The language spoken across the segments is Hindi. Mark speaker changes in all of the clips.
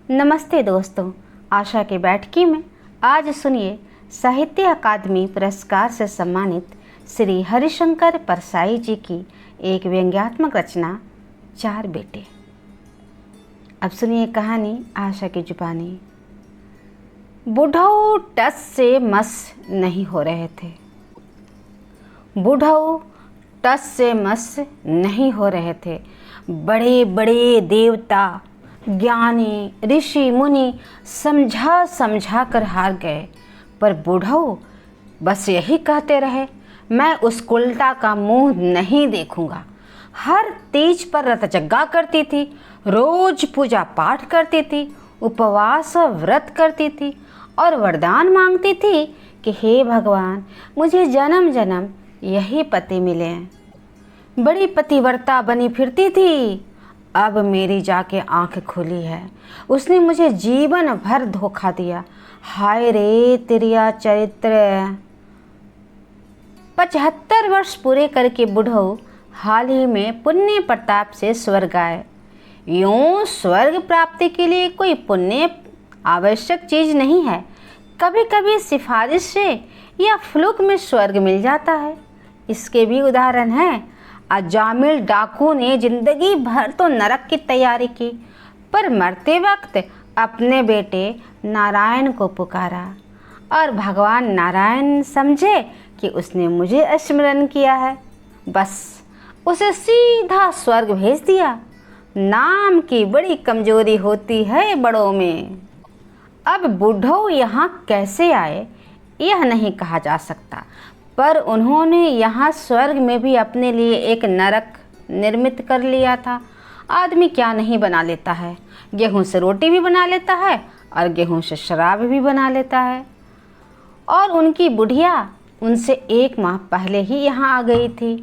Speaker 1: नमस्ते दोस्तों, आशा की बैठकी में आज सुनिए साहित्य अकादमी पुरस्कार से सम्मानित श्री हरिशंकर परसाई जी की एक व्यंग्यात्मक रचना चार बेटे। अब सुनिए कहानी आशा की जुबानी। बूढ़ऊ टस से मस नहीं हो रहे थे। बूढ़ऊ टस से मस नहीं हो रहे थे। बड़े बड़े देवता, ज्ञानी, ऋषि, मुनि समझा समझा कर हार गए, पर बूढ़ऊ बस यही कहते रहे, मैं उस उल्टा का मुंह नहीं देखूंगा। हर तीज पर रतजग्गा करती थी, रोज पूजा पाठ करती थी, उपवास और व्रत करती थी और वरदान मांगती थी कि हे भगवान, मुझे जन्म जन्म यही पति मिले। बड़ी पतिव्रता बनी फिरती थी। अब मेरी जाके आंख खुली है। उसने मुझे जीवन भर धोखा दिया। हाय रे तेरिया चरित्र। 75 वर्ष पूरे करके बूढ़ऊ हाल ही में पुण्य प्रताप से स्वर्ग आए। यूं स्वर्ग प्राप्ति के लिए कोई पुण्य आवश्यक चीज नहीं है। कभी कभी सिफारिश से या फ्लूक में स्वर्ग मिल जाता है। इसके भी उदाहरण हैं। अजामिल डाकू ने जिंदगी भर तो नरक की तैयारी की, पर मरते वक्त अपने बेटे नारायण को पुकारा और भगवान नारायण समझे कि उसने मुझे स्मरण किया है, बस उसे सीधा स्वर्ग भेज दिया। नाम की बड़ी कमजोरी होती है बड़ों में। अब बूढ़ऊ यहाँ कैसे आए यह नहीं कहा जा सकता, पर उन्होंने यहाँ स्वर्ग में भी अपने लिए एक नरक निर्मित कर लिया था। आदमी क्या नहीं बना लेता है। गेहूं से रोटी भी बना लेता है और गेहूं से शराब भी बना लेता है। और उनकी बुढ़िया उनसे 1 माह पहले ही यहाँ आ गई थी।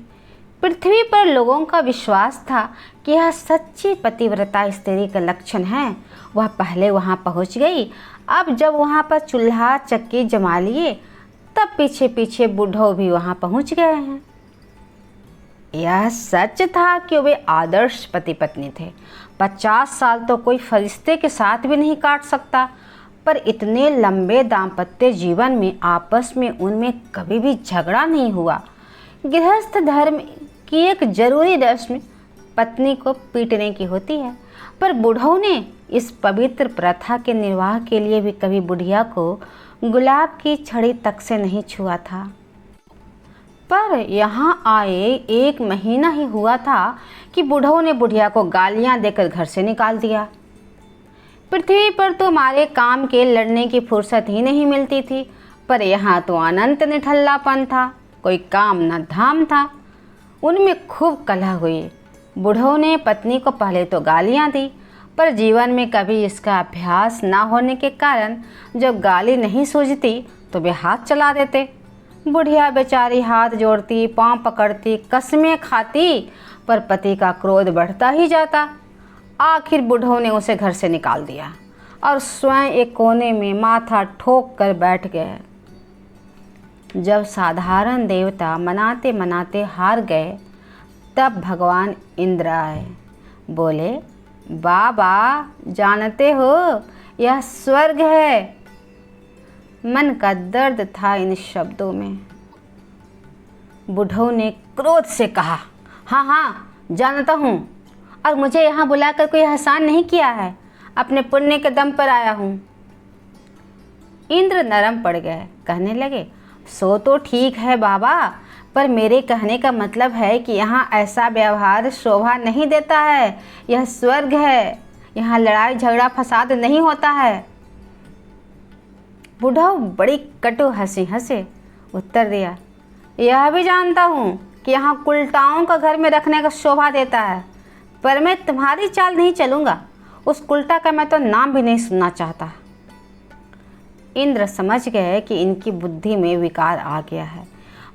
Speaker 1: पृथ्वी पर लोगों का विश्वास था कि यह सच्ची पतिव्रता स्त्री का लक्षण है। वह पहले वहाँ पहुँच गई। अब जब वहाँ पर चूल्हा चक्की जमा लिए, तब पीछे पीछे बूढ़ऊ भी वहां पहुंच गए हैं। यह सच था कि वे आदर्श पति पत्नी थे। 50 साल तो कोई फरिश्ते के साथ भी नहीं काट सकता, पर इतने लंबे दाम्पत्य जीवन में आपस में उनमें कभी भी झगड़ा नहीं हुआ। गृहस्थ धर्म की एक जरूरी रस्म पत्नी को पीटने की होती है, पर बूढ़ऊ ने इस पवित्र प्रथा के निर्वाह के लिए भी कभी बुढ़िया को गुलाब की छड़ी तक से नहीं छुआ था। पर यहाँ आए 1 महीना ही हुआ था कि बूढ़ऊ ने बुढ़िया को गालियाँ देकर घर से निकाल दिया। पृथ्वी पर तो हमारे काम के लड़ने की फुर्सत ही नहीं मिलती थी, पर यहाँ तो अनंत निठल्लापन था, कोई काम न धाम था। उनमें खूब कलह हुई। बूढ़ऊ ने पत्नी को पहले तो गालियाँ दी, पर जीवन में कभी इसका अभ्यास ना होने के कारण जब गाली नहीं सूझती तो वे हाथ चला देते। बुढ़िया बेचारी हाथ जोड़ती, पांव पकड़ती, कसमें खाती, पर पति का क्रोध बढ़ता ही जाता। आखिर बूढ़ऊ ने उसे घर से निकाल दिया और स्वयं एक कोने में माथा ठोक कर बैठ गए। जब साधारण देवता मनाते मनाते हार गए, तब भगवान इंद्र आए। बोले, बाबा जानते हो यह स्वर्ग है। मन का दर्द था इन शब्दों में। बूढ़ऊ ने क्रोध से कहा, हाँ हाँ जानता हूँ, और मुझे यहाँ बुलाकर कोई एहसान नहीं किया है। अपने पुण्य के दम पर आया हूँ। इंद्र नरम पड़ गए, कहने लगे, सो तो ठीक है बाबा, पर मेरे कहने का मतलब है कि यहाँ ऐसा व्यवहार शोभा नहीं देता है। यह स्वर्ग है, यहाँ लड़ाई झगड़ा फसाद नहीं होता है। बूढ़ऊ बड़ी कटु हंसी हंसे उत्तर दिया, यह भी जानता हूँ कि यहाँ कुलटाओं का घर में रखने का शोभा देता है, पर मैं तुम्हारी चाल नहीं चलूँगा। उस कुलटा का मैं तो नाम भी नहीं सुनना चाहता। इंद्र समझ गए कि इनकी बुद्धि में विकार आ गया है।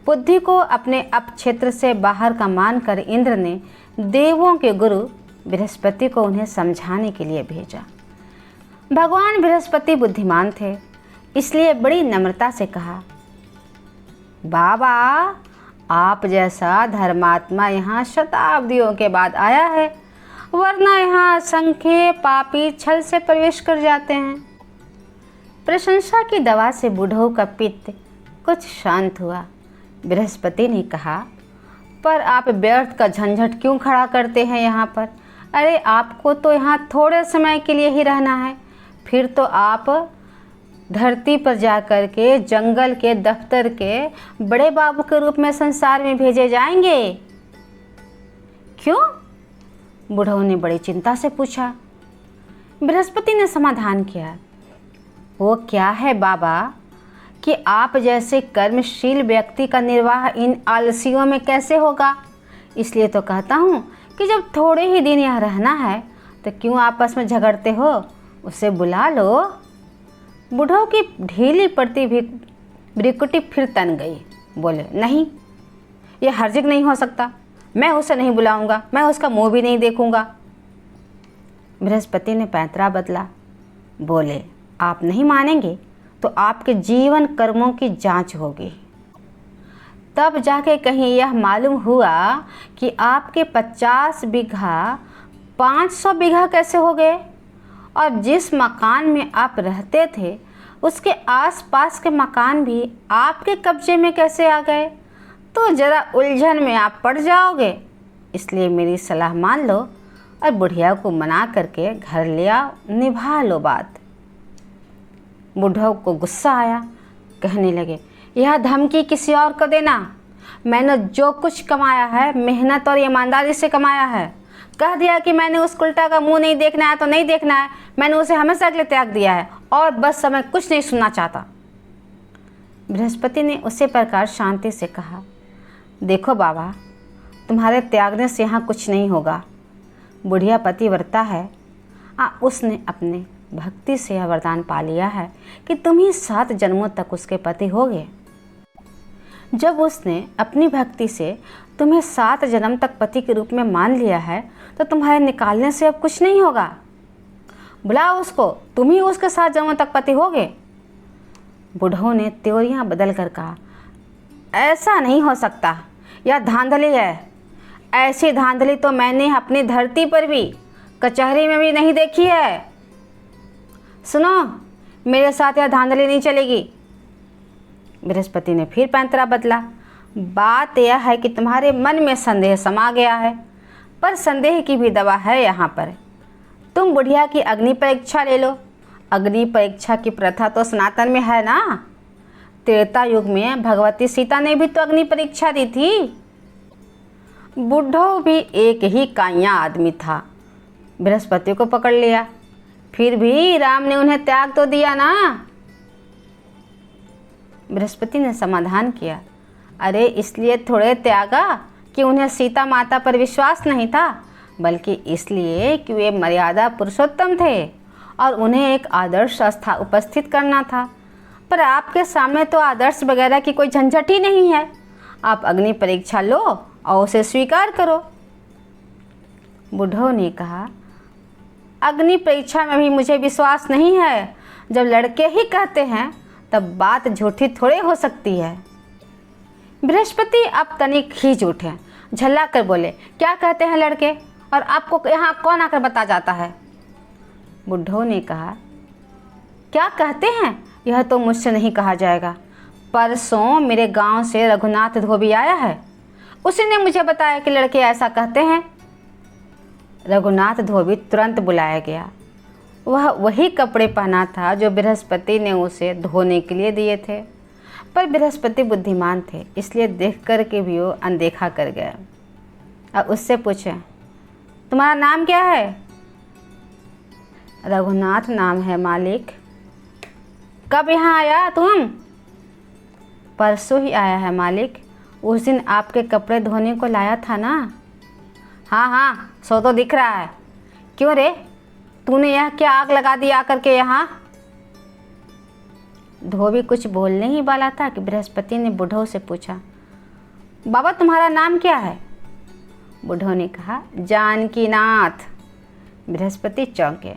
Speaker 1: बुद्धि को अपने अपक्षेत्र से बाहर का मानकर इंद्र ने देवों के गुरु बृहस्पति को उन्हें समझाने के लिए भेजा। भगवान बृहस्पति बुद्धिमान थे, इसलिए बड़ी नम्रता से कहा, बाबा आप जैसा धर्मात्मा यहाँ शताब्दियों के बाद आया है। वरना यहाँ असंख्य पापी छल से प्रवेश कर जाते हैं। प्रशंसा की दवा से बुढ़ऊ का पित्त कुछ शांत हुआ। बृहस्पति ने कहा, पर आप व्यर्थ का झंझट क्यों खड़ा करते हैं यहाँ पर? अरे आपको तो यहाँ थोड़े समय के लिए ही रहना है, फिर तो आप धरती पर जाकर के जंगल के दफ्तर के बड़े बाबू के रूप में संसार में भेजे जाएंगे। क्यों? बुढ़ऊ ने बड़ी चिंता से पूछा। बृहस्पति ने समाधान किया, वो क्या है बाबा कि आप जैसे कर्मशील व्यक्ति का निर्वाह इन आलसियों में कैसे होगा। इसलिए तो कहता हूँ कि जब थोड़े ही दिन यहाँ रहना है तो क्यों आपस में झगड़ते हो, उसे बुला लो। बुढ़ऊ की ढीली पड़ती भी भ्रिकुटी फिर तन गई। बोले, नहीं, यह हर्जिक नहीं हो सकता, मैं उसे नहीं बुलाऊंगा, मैं उसका मुंह भी नहीं देखूंगा। बृहस्पति ने पैंतरा बदला। बोले, आप नहीं मानेंगे तो आपके जीवन कर्मों की जांच होगी, तब जाके कहीं यह मालूम हुआ कि आपके 50 बीघा 500 बीघा कैसे हो गए, और जिस मकान में आप रहते थे उसके आसपास के मकान भी आपके कब्जे में कैसे आ गए, तो ज़रा उलझन में आप पड़ जाओगे। इसलिए मेरी सलाह मान लो और बुढ़िया को मना करके घर ले आओ, निभा लो बात। बुढ़ऊ को गुस्सा आया, कहने लगे, यह धमकी किसी और को देना। मैंने जो कुछ कमाया है मेहनत और ईमानदारी से कमाया है। कह दिया कि मैंने उस उल्टा का मुंह नहीं देखना है तो नहीं देखना है, मैंने उसे हमेशा के लिए त्याग दिया है और बस मैं कुछ नहीं सुनना चाहता। बृहस्पति ने उसी प्रकार शांति से कहा, देखो बाबा, तुम्हारे त्यागने से यहाँ कुछ नहीं होगा। बुढ़िया पतिव्रता है, उसने अपने भक्ति से यह वरदान पा लिया है कि तुम ही 7 जन्मों तक उसके पति होगे। जब उसने अपनी भक्ति से तुम्हें 7 जन्म तक पति के रूप में मान लिया है तो तुम्हारे निकालने से अब कुछ नहीं होगा। बुलाओ उसको, तुम ही उसके 7 जन्मों तक पति होगे। बुढ़ऊ ने त्योरियां बदल कर कहा, ऐसा नहीं हो सकता, यह धांधली है। ऐसी धांधली तो मैंने अपनी धरती पर भी, कचहरी में भी नहीं देखी है। सुनो, मेरे साथ यह धांधली नहीं चलेगी। बृहस्पति ने फिर पैंतरा बदला। बात यह है कि तुम्हारे मन में संदेह समा गया है, पर संदेह की भी दवा है यहाँ पर। तुम बुढ़िया की अग्नि परीक्षा ले लो। अग्नि परीक्षा की प्रथा तो सनातन में है ना। त्रेता युग में भगवती सीता ने भी तो अग्नि परीक्षा दी थी। बुढ़ऊ भी एक ही काया आदमी था, बृहस्पति को पकड़ लिया। फिर भी राम ने उन्हें त्याग तो दिया ना। बृहस्पति ने समाधान किया, अरे इसलिए थोड़े त्यागा कि उन्हें सीता माता पर विश्वास नहीं था, बल्कि इसलिए कि वे मर्यादा पुरुषोत्तम थे और उन्हें एक आदर्श आस्था उपस्थित करना था। पर आपके सामने तो आदर्श वगैरह की कोई झंझट ही नहीं है। आप अग्नि परीक्षा लो और उसे स्वीकार करो। बुढ़ऊ ने कहा, अग्नि परीक्षा में भी मुझे विश्वास नहीं है। जब लड़के ही कहते हैं तब बात झूठी थोड़ी हो सकती है। बृहस्पति अब तनिक खींच उठे, झल्ला कर बोले, क्या कहते हैं लड़के, और आपको यहाँ कौन आकर बता जाता है। बुढ़ऊ ने कहा, क्या कहते हैं यह तो मुझसे नहीं कहा जाएगा। परसों मेरे गांव से रघुनाथ धोबी आया है, उसी ने मुझे बताया कि लड़के ऐसा कहते हैं। रघुनाथ धोबी तुरंत बुलाया गया। वह वही कपड़े पहना था जो बृहस्पति ने उसे धोने के लिए दिए थे, पर बृहस्पति बुद्धिमान थे, इसलिए देख कर के भी वो अनदेखा कर गया। अब उससे पूछे, तुम्हारा नाम क्या है। रघुनाथ नाम है मालिक। कब यहाँ आया तुम। परसों ही आया है मालिक, उस दिन आपके कपड़े धोने को लाया था ना। हाँ हाँ, सो तो दिख रहा है। क्यों रे, तूने यह क्या आग लगा दी आकर के यहाँ। धोबी कुछ बोलने ही वाला था कि बृहस्पति ने बुढ़ऊ से पूछा, बाबा तुम्हारा नाम क्या है। बुढ़ऊ ने कहा, जानकी नाथ। बृहस्पति चौंके,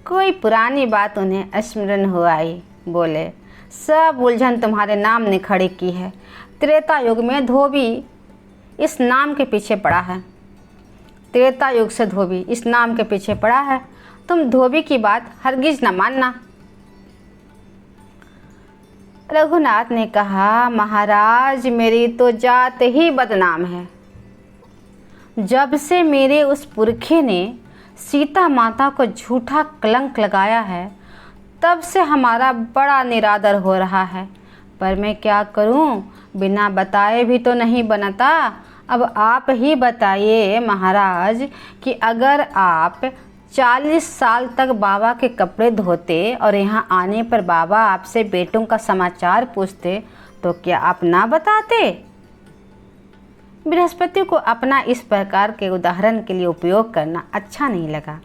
Speaker 1: कोई पुरानी बात उन्हें स्मरण हो आई। बोले, सब उलझन तुम्हारे नाम ने खड़ी की है। त्रेता युग में धोबी इस नाम के पीछे पड़ा है। त्रेता युग से धोबी इस नाम के पीछे पड़ा है। तुम धोबी की बात हरगिज न मानना। रघुनाथ ने कहा, महाराज मेरी तो जात ही बदनाम है। जब से मेरे उस पुरखे ने सीता माता को झूठा कलंक लगाया है, तब से हमारा बड़ा निरादर हो रहा है। पर मैं क्या करूं, बिना बताए भी तो नहीं बनता। अब आप ही बताइए महाराज कि अगर आप 40 साल तक बाबा के कपड़े धोते और यहाँ आने पर बाबा आपसे बेटों का समाचार पूछते तो क्या आप ना बताते? बृहस्पति को अपना इस प्रकार के उदाहरण के लिए उपयोग करना अच्छा नहीं लगा,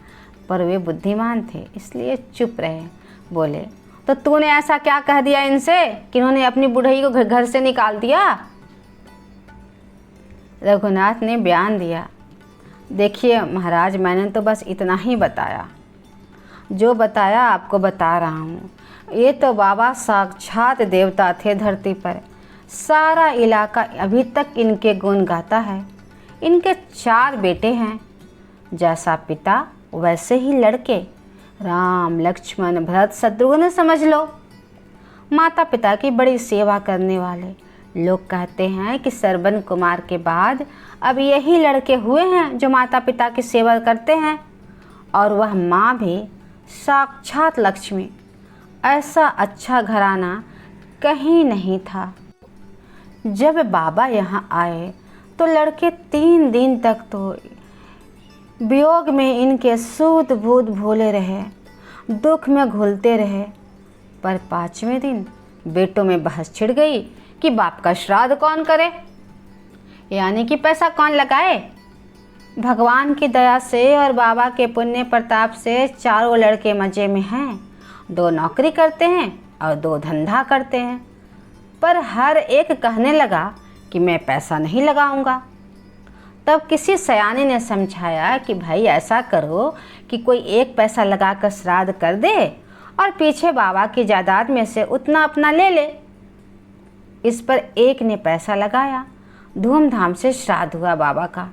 Speaker 1: पर वे बुद्धिमान थे इसलिए चुप रहे। बोले, तो तूने ऐसा क्या कह दिया इनसे कि इन्होंने अपनी बुढ़ई को घर से निकाल दिया? रघुनाथ ने बयान दिया, देखिए महाराज, मैंने तो बस इतना ही बताया। जो बताया आपको बता रहा हूँ। ये तो बाबा साक्षात देवता थे धरती पर। सारा इलाका अभी तक इनके गुण गाता है। इनके 4 बेटे हैं, जैसा पिता वैसे ही लड़के, राम लक्ष्मण भरत शत्रुघ्न समझ लो। माता पिता की बड़ी सेवा करने वाले। लोग कहते हैं कि श्रवण कुमार के बाद अब यही लड़के हुए हैं जो माता पिता की सेवा करते हैं, और वह माँ भी साक्षात लक्ष्मी। ऐसा अच्छा घराना कहीं नहीं था। जब बाबा यहाँ आए तो लड़के 3 दिन तक तो वियोग में इनके सूद बूद भूले रहे, दुख में घुलते रहे। पर 5वें दिन बेटों में बहस छिड़ गई कि बाप का श्राद्ध कौन करे, यानी कि पैसा कौन लगाए। भगवान की दया से और बाबा के पुण्य प्रताप से चारों लड़के मज़े में हैं। 2 नौकरी करते हैं और 2 धंधा करते हैं। पर हर एक कहने लगा कि मैं पैसा नहीं लगाऊंगा। तब किसी सयाने ने समझाया कि भाई ऐसा करो कि कोई 1 पैसा लगाकर श्राद्ध कर दे और पीछे बाबा की जायदाद में से उतना अपना ले ले। इस पर एक ने पैसा लगाया। धूमधाम से श्राद्ध हुआ बाबा का।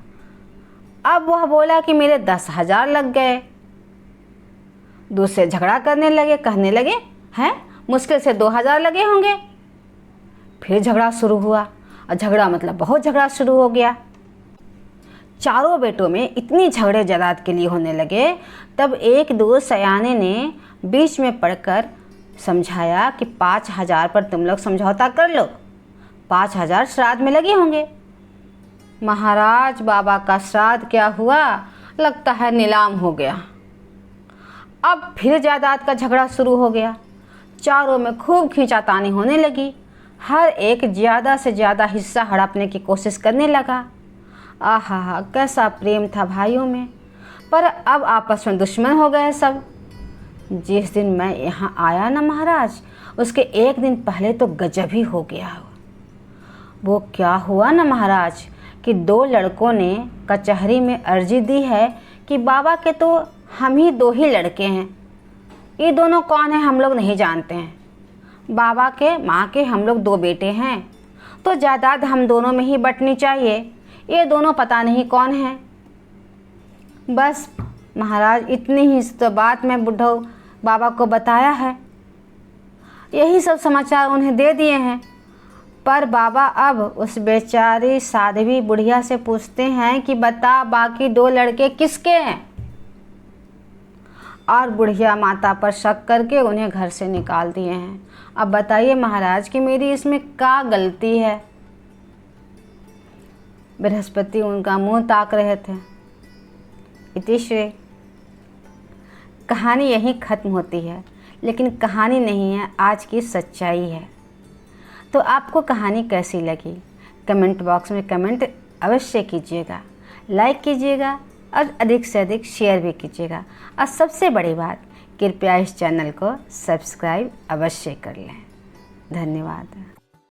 Speaker 1: अब वह बोला कि मेरे 10,000 लग गए। दूसरे झगड़ा करने लगे, कहने लगे हैं मुश्किल से 2,000 लगे होंगे। फिर झगड़ा शुरू हुआ, और झगड़ा मतलब बहुत झगड़ा शुरू हो गया। चारों बेटों में इतनी झगड़े जायदाद के लिए होने लगे। तब एक 2 सयाने ने बीच में पड़कर समझाया कि 5,000 पर तुम लोग समझौता कर लो, 5,000 श्राद्ध में लगे होंगे। महाराज बाबा का श्राद्ध क्या हुआ, लगता है नीलाम हो गया। अब फिर जायदाद का झगड़ा शुरू हो गया। चारों में खूब खींचातानी होने लगी। हर एक ज़्यादा से ज़्यादा हिस्सा हड़पने की कोशिश करने लगा। आहा, कैसा प्रेम था भाइयों में, पर अब आपस में दुश्मन हो गए सब। जिस दिन मैं यहाँ आया ना महाराज, उसके 1 दिन पहले तो गजब ही हो गया। वो क्या हुआ ना महाराज कि 2 लड़कों ने कचहरी में अर्जी दी है कि बाबा के तो हम ही 2 ही लड़के हैं। ये दोनों कौन हैं हम लोग नहीं जानते हैं। बाबा के माँ के हम लोग 2 बेटे हैं, तो जायदाद हम दोनों में ही बंटनी चाहिए। ये दोनों पता नहीं कौन हैं। बस महाराज इतनी ही तो बात मैं बुढ़ऊ बाबा को बताया है। यही सब समाचार उन्हें दे दिए हैं। पर बाबा अब उस बेचारी साध्वी बुढ़िया से पूछते हैं कि बता बाकी 2 लड़के किसके हैं। और बुढ़िया माता पर शक करके उन्हें घर से निकाल दिए हैं। अब बताइए महाराज कि मेरी इसमें क्या गलती है। बृहस्पति उनका मुंह ताक रहे थे। इतिश्री। कहानी यहीं ख़त्म होती है, लेकिन कहानी नहीं है, आज की सच्चाई है। तो आपको कहानी कैसी लगी कमेंट बॉक्स में कमेंट अवश्य कीजिएगा, लाइक कीजिएगा और अधिक से अधिक शेयर भी कीजिएगा। और सबसे बड़ी बात, कृपया इस चैनल को सब्सक्राइब अवश्य कर लें। धन्यवाद।